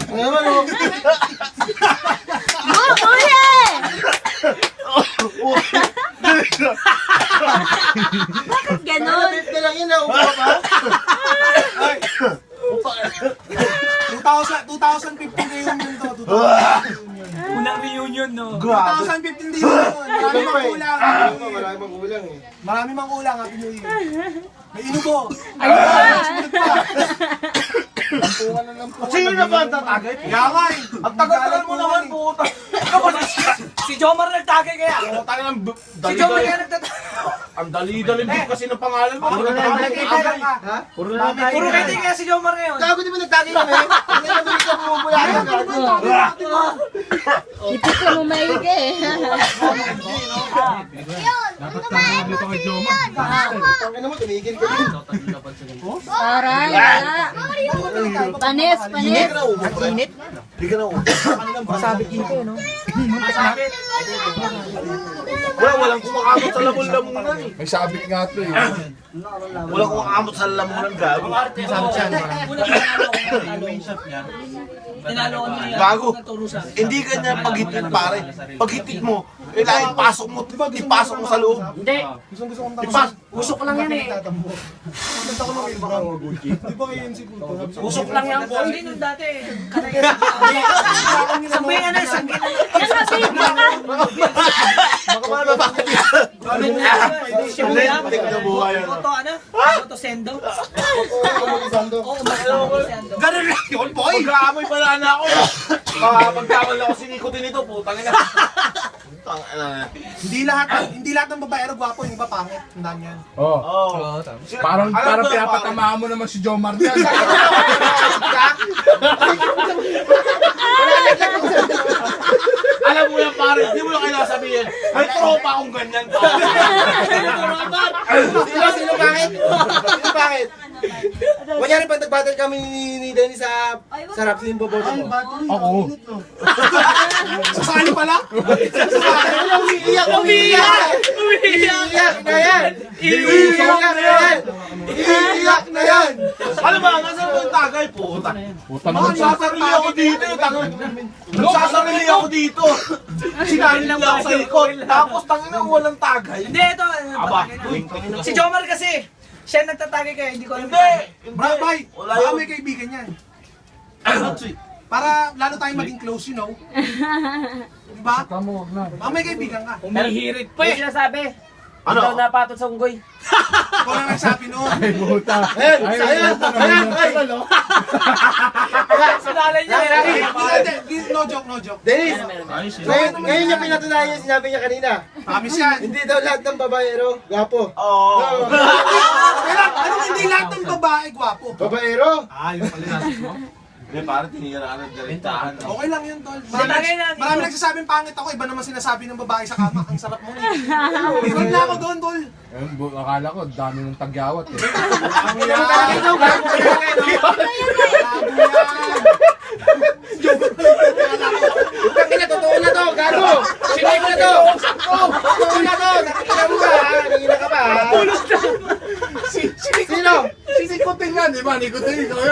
Ano naman o? Huli! Bakit ganon? Bit na lang yun na, upa pa. Ay, Upa ka. 2015 reunion to. 2015 Unang reunion, no? Grabe. 2015 reunion. Marami mang kulang. Marami mang kulang eh. Marami mang kulang, Happy New Year. May inubo. Ayun pa! Pungan na lang po. Sino na ba ang tatagay? Kaya nga eh. Ang tagal mo naman, puta. Si Jomar nagtagay kaya. Puta ka ng Si Jomar kaya nagtatagay. Ang dali-dali din kasi ng pangalan mo. Puro na lang Nakikita ka. Ha? Puro na lang Puro kaya kaya si Jomar ngayon. Gago di ba nagtagay kami? Hindi na balik ka bumubula ka. Ipit ka mo maigi eh. Tangin naman, tumigil ka din. Aray, wala. Panis, Hindi panis. ka na ubo. Init? Hindi ka na ubo. Masabit dito, no? Masabit. Walang kumakamot sa lamon-lamunan eh. May sabit nga to eh. Walang kumakamot sa lamunan, gago. Masabit siya. Tinalo ko niya. Gago. Naturusan. Hindi ganyan paghitit, pare. Paghitit mo, kailangan ipasok mo sa loob. Hindi. Gusto kong Ipas. Usok lang yan eh. Di ba ngayon si Puto? Usok lang yan. Hindi nung dati. Sabay nga na, sabay nga na. Nasabi ka ka. Baka ano, bakit Shibuya. na buhay yan. Moto ano? Moto sendo. Oo, moto sendo. Ganun lang yun, boy! Mag-aamoy pala na ako. Pagkamal ako sinikutin ito, putang ina. Hindi lahat ng babaero gwapo, yung iba pangit. Tandaan yan. Oh. Oo. Parang Alam ko, pinapatamaan mo naman si Jomar yan. Alam mo yan, pare, hindi mo lang kailangan sabihin. May tropa akong ganyan, pare. Sino bakit? Sino bakit? Kunyari pag nag-battle kami ni Danny sa sarap sin boboto mo. Ako. Sasali pala? Umiiyak! Umiiyak! Umiiyak na yan! Iiyak na yan! Iiyak na yan! Alam mo, nasa mo yung tagay, puta. Puta naman siya. Nagsasarili ako dito, nagsasarili ako dito. Sinali lang ako sa likod. Tapos tangin na walang tagay. Hindi, ito. Aba, Si Jomar kasi. Siya nagtatagay kaya hindi ko alam. hindi. Bay, Wala baka yun. may kaibigan yan. Para lalo tayong maging close, you know? Diba? Tamo, wag na. Baka may kaibigan ka. Umihirit pa eh. Sinasabi. Ano? Napatot sa unggoy. Ikaw lang nagsabi noon. Ay, buta. Ayan! Ay, Ayan! buta naman Ayan! yan. Sinalay niya. No joke, no joke. Dennis! Ngayon niya pinatunayan yung sinabi niya kanina. Promise yan. Hindi daw lahat ng babaero, gwapo. Oo. Pero anong hindi lahat ng babae gwapo? Babaero? Ah, yun pala yun. Hindi, pare, tinira ka ng direktahan. Okay lang yun, tol. Bagay na, Marami nagsasabing pangit ako, iba naman sinasabi ng babae sa kama. Ang sarap mo na. Ikaw na ako doon, tol. Ayun, akala ko, dami ng tagyawat eh. Ang yan. Ikaw, gwapo ka lang eh, no? Utang ina, totoo na to, gago! Sinay ko na to! Totoo na to! Nakikita mo ba? Nakikita ka ba? Sino? Sisikutin nga, di ba? Nikutin ikaw yan.